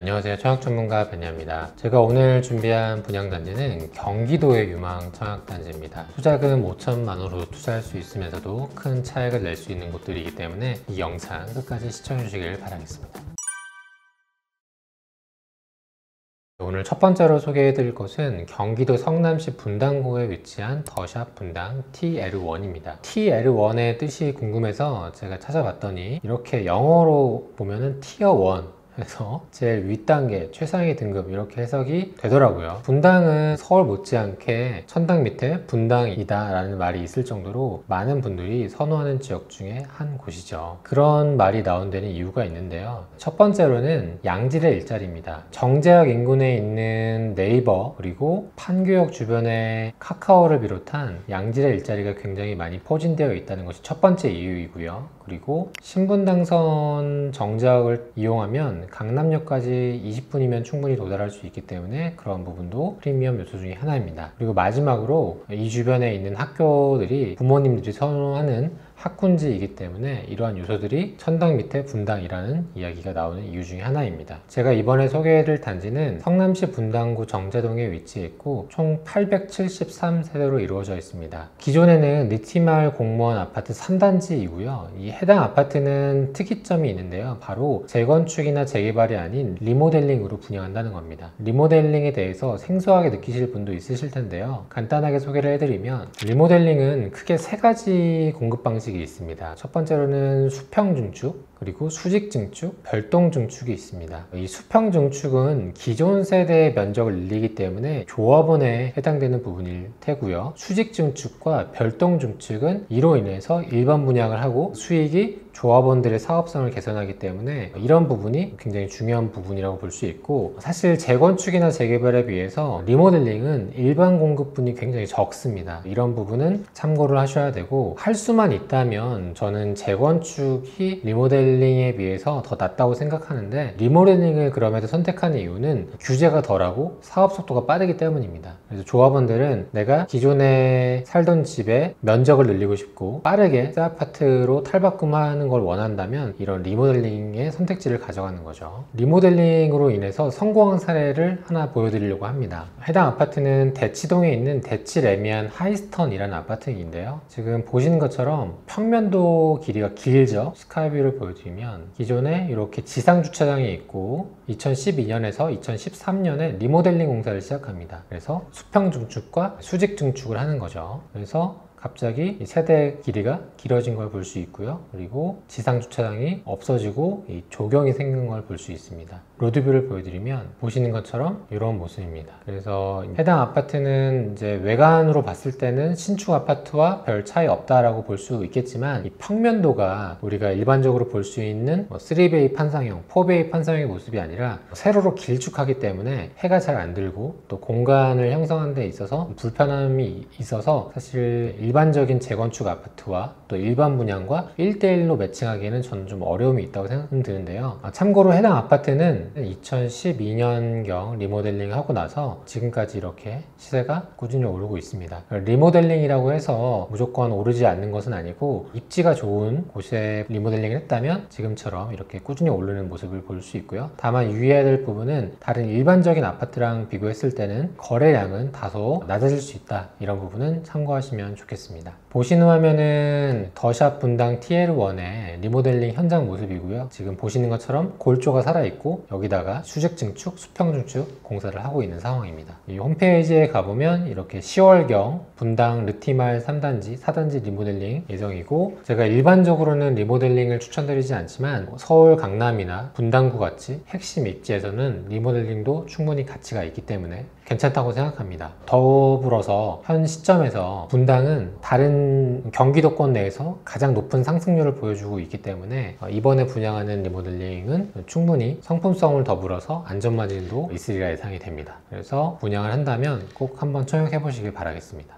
안녕하세요. 청약전문가 베냐입니다. 제가 오늘 준비한 분양단지는 경기도의 유망 청약단지입니다. 투자금 5천만 원으로 투자할 수 있으면서도 큰 차익을 낼 수 있는 곳들이기 때문에 이 영상 끝까지 시청해 주시길 바라겠습니다. 오늘 첫 번째로 소개해 드릴 곳은 경기도 성남시 분당구에 위치한 더샵 분당 TL1입니다. TL1의 뜻이 궁금해서 제가 찾아봤더니 이렇게 영어로 보면은 티어 1 그래서 제일 윗단계, 최상위 등급 이렇게 해석이 되더라고요. 분당은 서울 못지않게 천당 밑에 분당이다 라는 말이 있을 정도로 많은 분들이 선호하는 지역 중에 한 곳이죠. 그런 말이 나온 데는 이유가 있는데요. 첫 번째로는 양질의 일자리입니다. 정재학 인근에 있는 네이버 그리고 판교역 주변에 카카오를 비롯한 양질의 일자리가 굉장히 많이 포진되어 있다는 것이 첫 번째 이유이고요. 그리고 신분당선 정재학을 이용하면 강남역까지 20분이면 충분히 도달할 수 있기 때문에 그런 부분도 프리미엄 요소 중에 하나입니다. 그리고 마지막으로 이 주변에 있는 학교들이 부모님들이 선호하는 학군지이기 때문에 이러한 요소들이 천당 밑에 분당이라는 이야기가 나오는 이유 중에 하나입니다. 제가 이번에 소개해드릴 단지는 성남시 분당구 정제동에 위치해 있고 총 873세대로 이루어져 있습니다. 기존에는 느티마을 공무원 아파트 3단지이고요. 이 해당 아파트는 특이점이 있는데요. 바로 재건축이나 재개발이 아닌 리모델링으로 분양한다는 겁니다. 리모델링에 대해서 생소하게 느끼실 분도 있으실 텐데요. 간단하게 소개를 해드리면 리모델링은 크게 세 가지 공급 방식이 있습니다. 첫 번째로는 수평 증축, 그리고 수직 증축, 별동 증축이 있습니다. 이 수평 증축은 기존 세대의 면적을 늘리기 때문에 조합원에 해당되는 부분일 테고요. 수직 증축과 별동 증축은 이로 인해서 일반 분양을 하고 수익이 조합원들의 사업성을 개선하기 때문에 이런 부분이 굉장히 중요한 부분이라고 볼 수 있고, 사실 재건축이나 재개발에 비해서 리모델링은 일반 공급분이 굉장히 적습니다. 이런 부분은 참고를 하셔야 되고, 할 수만 있다면 저는 재건축이 리모델링에 비해서 더 낫다고 생각하는데, 리모델링을 그럼에도 선택하는 이유는 규제가 덜하고 사업 속도가 빠르기 때문입니다. 그래서 조합원들은 내가 기존에 살던 집의 면적을 늘리고 싶고 빠르게 새 아파트로 탈바꿈하는 걸 원한다면 이런 리모델링의 선택지를 가져가는 거죠. 리모델링으로 인해서 성공한 사례를 하나 보여드리려고 합니다. 해당 아파트는 대치동에 있는 대치레미안 하이스턴이라는 아파트인데요. 지금 보시는 것처럼 평면도 길이가 길죠. 스카이뷰를 보여드리면 기존에 이렇게 지상 주차장이 있고 2012년에서 2013년에 리모델링 공사를 시작합니다. 그래서 수평 증축과 수직 증축을 하는 거죠. 그래서 갑자기 세대 길이가 길어진 걸 볼 수 있고요. 그리고 지상 주차장이 없어지고 이 조경이 생긴 걸 볼 수 있습니다. 로드뷰를 보여드리면 보시는 것처럼 이런 모습입니다. 그래서 해당 아파트는 이제 외관으로 봤을 때는 신축 아파트와 별 차이 없다라고 볼 수 있겠지만 이 평면도가 우리가 일반적으로 볼 수 있는 3베이 판상형, 4베이 판상형의 모습이 아니라 세로로 길쭉하기 때문에 해가 잘 안 들고 또 공간을 형성하는 데 있어서 불편함이 있어서 사실 일반적인 재건축 아파트와 또 일반 분양과 1대1로 매칭하기에는 저는 좀 어려움이 있다고 생각이 드는데요. 참고로 해당 아파트는 2012년경 리모델링 하고 나서 지금까지 이렇게 시세가 꾸준히 오르고 있습니다. 리모델링이라고 해서 무조건 오르지 않는 것은 아니고 입지가 좋은 곳에 리모델링을 했다면 지금처럼 이렇게 꾸준히 오르는 모습을 볼 수 있고요. 다만 유의해야 될 부분은 다른 일반적인 아파트랑 비교했을 때는 거래량은 다소 낮아질 수 있다. 이런 부분은 참고하시면 좋겠습니다. 보시는 화면은 더샵 분당 TL1의 리모델링 현장 모습이고요. 지금 보시는 것처럼 골조가 살아있고 여기다가 수직 증축, 수평 증축 공사를 하고 있는 상황입니다. 이 홈페이지에 가보면 이렇게 10월경 분당 르티마을 3단지, 4단지 리모델링 예정이고, 제가 일반적으로는 리모델링을 추천드리지 않지만 서울 강남이나 분당구 같이 핵심 입지에서는 리모델링도 충분히 가치가 있기 때문에 괜찮다고 생각합니다. 더불어서 현 시점에서 분당은 다른 경기도권 내에서 가장 높은 상승률을 보여주고 있기 때문에 이번에 분양하는 리모델링은 충분히 성품성을 더불어서 안전마진도 있으리라 예상이 됩니다. 그래서 분양을 한다면 꼭 한번 청약해 보시길 바라겠습니다.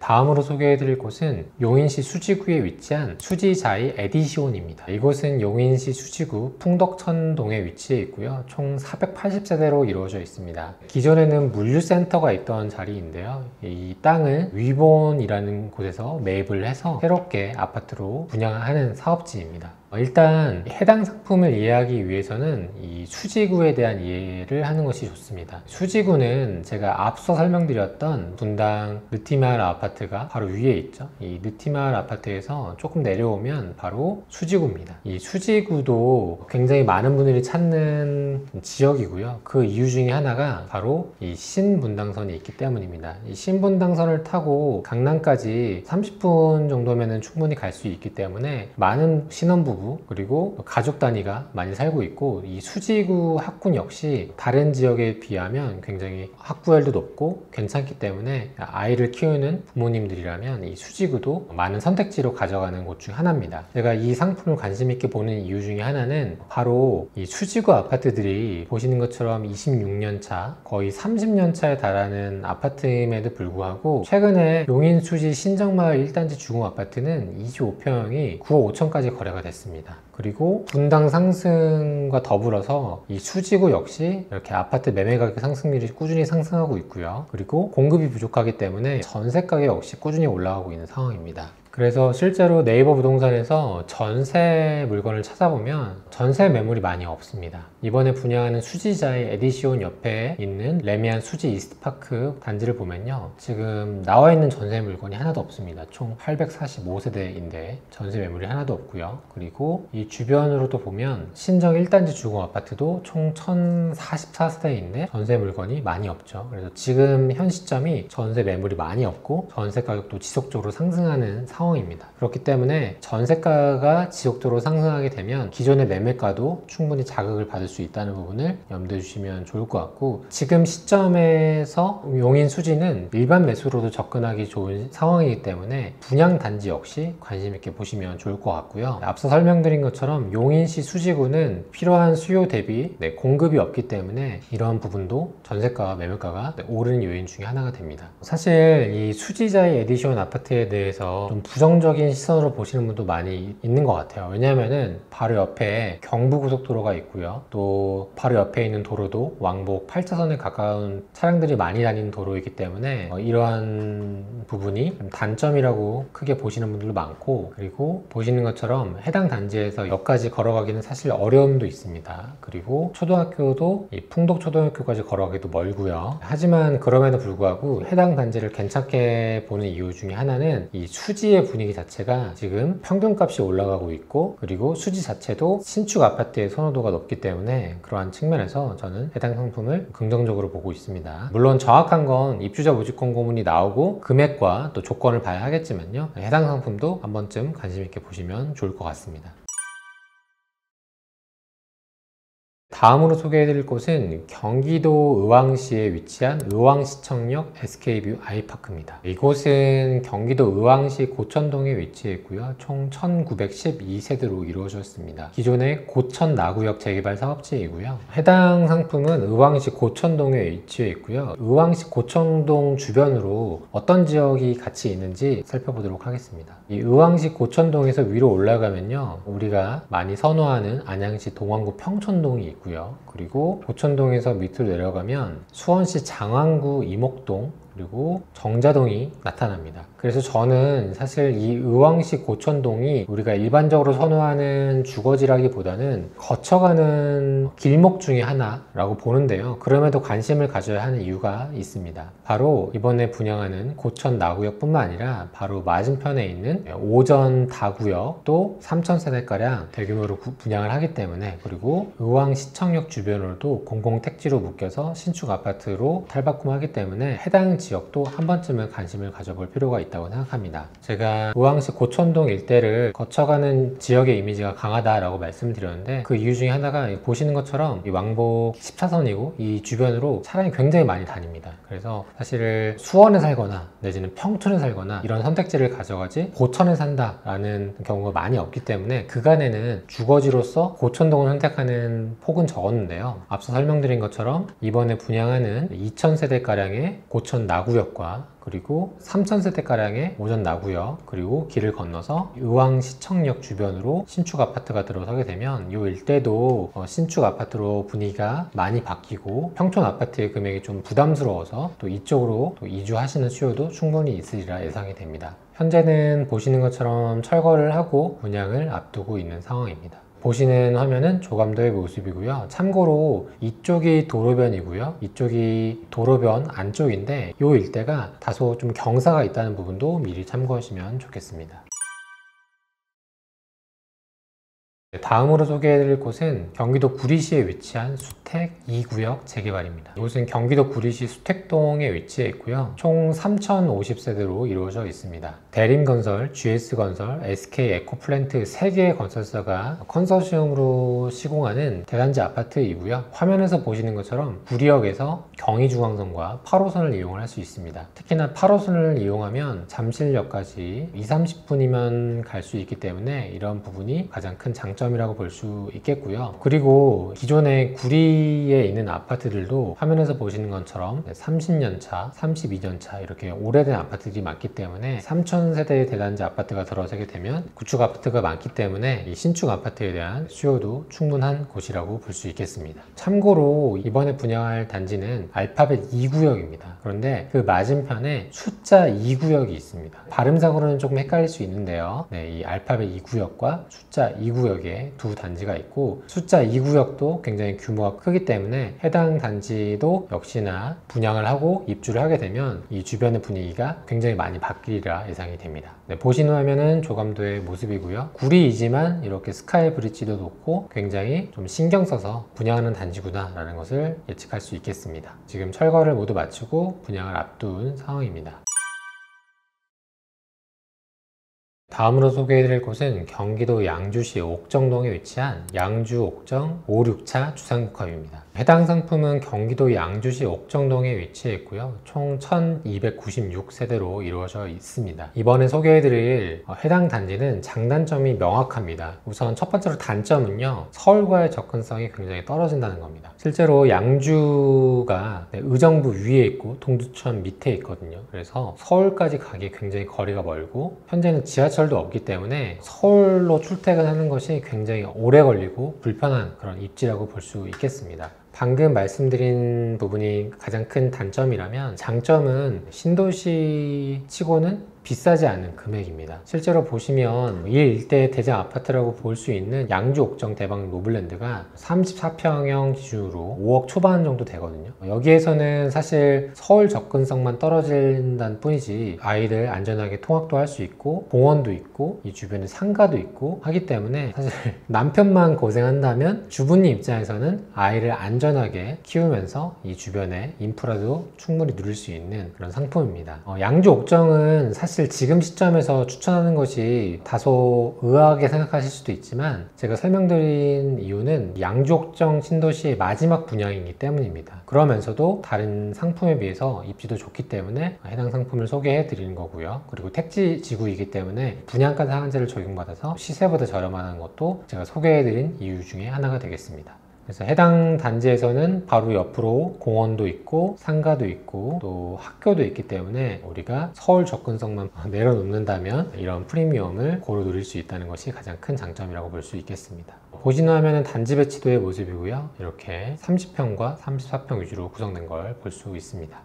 다음으로 소개해드릴 곳은 용인시 수지구에 위치한 수지자이 에디시온입니다. 이곳은 용인시 수지구 풍덕천동에 위치해 있고요. 총 480세대로 이루어져 있습니다. 기존에는 물류센터가 있던 자리인데요. 이 땅을 위본이라는 곳에서 매입을 해서 새롭게 아파트로 분양하는 사업지입니다. 일단 해당 상품을 이해하기 위해서는 이 수지구에 대한 이해를 하는 것이 좋습니다. 수지구는 제가 앞서 설명드렸던 분당 느티마을 아파트가 바로 위에 있죠. 이 느티마을 아파트에서 조금 내려오면 바로 수지구입니다. 이 수지구도 굉장히 많은 분들이 찾는 지역이고요. 그 이유 중에 하나가 바로 이 신분당선이 있기 때문입니다. 이 신분당선을 타고 강남까지 30분 정도면 충분히 갈 수 있기 때문에 많은 신혼부부 그리고 가족 단위가 많이 살고 있고, 이 수지구 학군 역시 다른 지역에 비하면 굉장히 학구열도 높고 괜찮기 때문에 아이를 키우는 부모님들이라면 이 수지구도 많은 선택지로 가져가는 곳 중 하나입니다. 제가 이 상품을 관심 있게 보는 이유 중에 하나는 바로 이 수지구 아파트들이 보시는 것처럼 26년 차, 거의 30년 차에 달하는 아파트임에도 불구하고 최근에 용인 수지 신정마을 1단지 주공 아파트는 25평형이 9억 5천까지 거래가 됐습니다. 그리고 분당 상승과 더불어서 이 수지구 역시 이렇게 아파트 매매 가격 상승률이 꾸준히 상승하고 있고요. 그리고 공급이 부족하기 때문에 전세 가격 역시 꾸준히 올라가고 있는 상황입니다. 그래서 실제로 네이버 부동산에서 전세 물건을 찾아보면 전세 매물이 많이 없습니다. 이번에 분양하는 수지자의 에디시온 옆에 있는 레미안 수지 이스트파크 단지를 보면요, 지금 나와 있는 전세 물건이 하나도 없습니다. 총 845세대인데 전세 매물이 하나도 없고요. 그리고 이 주변으로도 보면 신정 1단지 주공 아파트도 총 1044세대인데 전세 물건이 많이 없죠. 그래서 지금 현 시점이 전세 매물이 많이 없고 전세 가격도 지속적으로 상승하는 상황입니다. 그렇기 때문에 전세가가 지속적으로 상승하게 되면 기존의 매매가도 충분히 자극을 받을 수 있다는 부분을 염두에 주시면 좋을 것 같고, 지금 시점에서 용인 수지는 일반 매수로도 접근하기 좋은 상황이기 때문에 분양 단지 역시 관심 있게 보시면 좋을 것 같고요. 앞서 설명드린 것처럼 용인시 수지구는 필요한 수요 대비 공급이 없기 때문에 이러한 부분도 전세가와 매물가가 오르는 요인 중에 하나가 됩니다. 사실 이 수지자의 에디션 아파트에 대해서 좀 부정적인 시선으로 보시는 분도 많이 있는 것 같아요. 왜냐하면은 바로 옆에 경부고속도로가 있고요. 또 바로 옆에 있는 도로도 왕복 8차선에 가까운 차량들이 많이 다니는 도로이기 때문에 이러한 부분이 단점이라고 크게 보시는 분들도 많고, 그리고 보시는 것처럼 해당 단지에서 역까지 걸어가기는 사실 어려움도 있습니다. 그리고 초등학교도 이 풍덕초등학교까지 걸어가기도 멀고요. 하지만 그럼에도 불구하고 해당 단지를 괜찮게 보는 이유 중에 하나는 이 수지의 분위기 자체가 지금 평균값이 올라가고 있고, 그리고 수지 자체도 신축 아파트의 선호도가 높기 때문에 그러한 측면에서 저는 해당 상품을 긍정적으로 보고 있습니다. 물론 정확한 건 입주자 모집 공고문이 나오고 금액과 또 조건을 봐야 하겠지만요, 해당 상품도 한 번쯤 관심 있게 보시면 좋을 것 같습니다. 다음으로 소개해드릴 곳은 경기도 의왕시에 위치한 의왕시청역 SK뷰 아이파크입니다. 이곳은 경기도 의왕시 고천동에 위치해 있고요. 총 1912세대로 이루어졌습니다. 기존의 고천 나구역 재개발 사업지이고요. 해당 상품은 의왕시 고천동에 위치해 있고요. 의왕시 고천동 주변으로 어떤 지역이 같이 있는지 살펴보도록 하겠습니다. 이 의왕시 고천동에서 위로 올라가면요, 우리가 많이 선호하는 안양시 동안구 평촌동이 있고요. 그리고 고천동에서 밑으로 내려가면 수원시 장안구 이목동, 그리고 정자동이 나타납니다. 그래서 저는 사실 이 의왕시 고천동이 우리가 일반적으로 선호하는 주거지라기보다는 거쳐가는 길목 중에 하나라고 보는데요. 그럼에도 관심을 가져야 하는 이유가 있습니다. 바로 이번에 분양하는 고천 나구역 뿐만 아니라 바로 맞은편에 있는 오전 다구역도 3,000세대가량 대규모로 분양을 하기 때문에, 그리고 의왕시청역 주변으로도 공공택지로 묶여서 신축 아파트로 탈바꿈하기 때문에 해당 지역도 한 번쯤은 관심을 가져볼 필요가 있다고 생각합니다. 제가 의왕시 고천동 일대를 거쳐가는 지역의 이미지가 강하다라고 말씀드렸는데, 그 이유 중에 하나가 보시는 것처럼 이 왕복 10차선이고 이 주변으로 차량이 굉장히 많이 다닙니다. 그래서 사실 수원에 살거나 내지는 평촌에 살거나 이런 선택지를 가져가지 고천에 산다라는 경우가 많이 없기 때문에 그간에는 주거지로서 고천동을 선택하는 폭은 적었는데요. 앞서 설명드린 것처럼 이번에 분양하는 2,000세대가량의 고천 나구역과 그리고 3000세대가량의 오전 나구역, 그리고 길을 건너서 의왕시청역 주변으로 신축 아파트가 들어서게 되면 이 일대도 신축 아파트로 분위기가 많이 바뀌고 평촌 아파트의 금액이 좀 부담스러워서 또 이쪽으로 또 이주하시는 수요도 충분히 있으리라 예상이 됩니다. 현재는 보시는 것처럼 철거를 하고 분양을 앞두고 있는 상황입니다. 보시는 화면은 조감도의 모습이고요. 참고로 이쪽이 도로변이고요. 이쪽이 도로변 안쪽인데 이 일대가 다소 좀 경사가 있다는 부분도 미리 참고하시면 좋겠습니다. 다음으로 소개해드릴 곳은 경기도 구리시에 위치한 수택 2구역 재개발입니다. 이곳은 경기도 구리시 수택동에 위치해 있고요. 총 3050세대로 이루어져 있습니다. 대림건설, GS건설, SK에코플랜트 3개의 건설사가 컨소시엄으로 시공하는 대단지 아파트이고요. 화면에서 보시는 것처럼 구리역에서 경의중앙선과 8호선을 이용을 할 수 있습니다. 특히나 8호선을 이용하면 잠실역까지 20-30분이면 갈 수 있기 때문에 이런 부분이 가장 큰 장점이라고 볼 수 있겠고요. 그리고 기존의 구리에 있는 아파트들도 화면에서 보시는 것처럼 30년차, 32년차 이렇게 오래된 아파트들이 많기 때문에 3000세대의 대단지 아파트가 들어서게 되면 구축 아파트가 많기 때문에 이 신축 아파트에 대한 수요도 충분한 곳이라고 볼 수 있겠습니다. 참고로 이번에 분양할 단지는 알파벳 2구역입니다. 그런데 그 맞은편에 숫자 2구역이 있습니다. 발음상으로는 조금 헷갈릴 수 있는데요. 이 알파벳 2구역과 숫자 2구역에 두 단지가 있고 숫자 2구역도 굉장히 규모가 크기 때문에 해당 단지도 역시나 분양을 하고 입주를 하게 되면 이 주변의 분위기가 굉장히 많이 바뀌리라 예상이 됩니다. 보시는 화면은 조감도의 모습이고요. 구리이지만 이렇게 스카이 브릿지도 놓고 굉장히 좀 신경 써서 분양하는 단지구나 라는 것을 예측할 수 있겠습니다. 지금 철거를 모두 마치고 분양을 앞둔 상황입니다. 다음으로 소개해드릴 곳은 경기도 양주시 옥정동에 위치한 양주 옥정 5, 6차 주상복합입니다. 해당 상품은 경기도 양주시 옥정동에 위치해 있고요. 총 1296세대로 이루어져 있습니다. 이번에 소개해드릴 해당 단지는 장단점이 명확합니다. 우선 첫 번째로 단점은요, 서울과의 접근성이 굉장히 떨어진다는 겁니다. 실제로 양주가 의정부 위에 있고 동두천 밑에 있거든요. 그래서 서울까지 가기 굉장히 거리가 멀고 현재는 지하철도 없기 때문에 서울로 출퇴근하는 것이 굉장히 오래 걸리고 불편한 그런 입지라고 볼 수 있겠습니다. 방금 말씀드린 부분이 가장 큰 단점이라면 장점은 신도시 치고는 비싸지 않은 금액입니다. 실제로 보시면 이 일대 대장 아파트라고 볼 수 있는 양주 옥정 대방 노블랜드가 34평형 기준으로 5억 초반 정도 되거든요. 여기에서는 사실 서울 접근성만 떨어진다는 뿐이지 아이들 안전하게 통학도 할 수 있고 공원도 있고 이 주변에 상가도 있고 하기 때문에 사실 남편만 고생한다면 주부님 입장에서는 아이를 안전하게 키우면서 이 주변에 인프라도 충분히 누릴 수 있는 그런 상품입니다. 양주 옥정은 사실 지금 시점에서 추천하는 것이 다소 의아하게 생각하실 수도 있지만 제가 설명드린 이유는 양주 옥정 신도시의 마지막 분양이기 때문입니다. 그러면서도 다른 상품에 비해서 입지도 좋기 때문에 해당 상품을 소개해 드리는 거고요. 그리고 택지 지구이기 때문에 분양가 상한제를 적용받아서 시세보다 저렴한 것도 제가 소개해 드린 이유 중에 하나가 되겠습니다. 그래서 해당 단지에서는 바로 옆으로 공원도 있고 상가도 있고 또 학교도 있기 때문에 우리가 서울 접근성만 내려놓는다면 이런 프리미엄을 고루 누릴 수 있다는 것이 가장 큰 장점이라고 볼 수 있겠습니다. 보시는 화면은 단지 배치도의 모습이고요. 이렇게 30평과 34평 위주로 구성된 걸 볼 수 있습니다.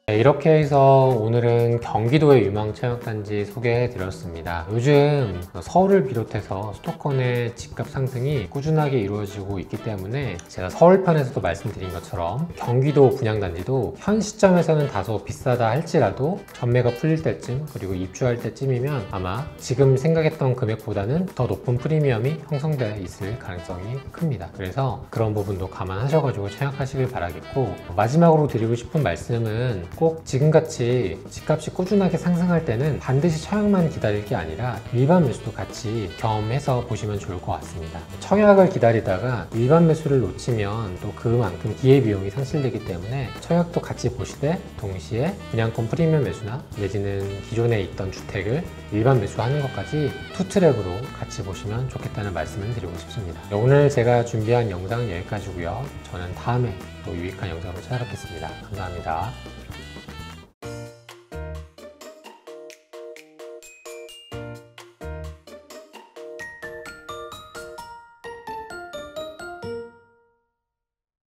이렇게 해서 오늘은 경기도의 유망체육단지 소개해 드렸습니다. 요즘 서울을 비롯해서 수도권의 집값 상승이 꾸준하게 이루어지고 있기 때문에 제가 서울편에서도 말씀드린 것처럼 경기도 분양단지도 현 시점에서는 다소 비싸다 할지라도 전매가 풀릴 때쯤 그리고 입주할 때쯤이면 아마 지금 생각했던 금액보다는 더 높은 프리미엄이 형성되어 있을 가능성이 큽니다. 그래서 그런 부분도 감안하셔가지고 청약하시길 바라겠고, 마지막으로 드리고 싶은 말씀은 꼭 지금같이 집값이 꾸준하게 상승할 때는 반드시 청약만 기다릴 게 아니라 일반 매수도 같이 경험해서 보시면 좋을 것 같습니다. 청약을 기다리다가 일반 매수를 놓치면 또 그만큼 기회비용이 상실되기 때문에 청약도 같이 보시되 동시에 분양권 프리미엄 매수나 내지는 기존에 있던 주택을 일반 매수하는 것까지 투트랙으로 같이 보시면 좋겠다는 말씀을 드리고 싶습니다. 오늘 제가 준비한 영상은 여기까지고요. 저는 다음에 또 유익한 영상으로 찾아뵙겠습니다. 감사합니다.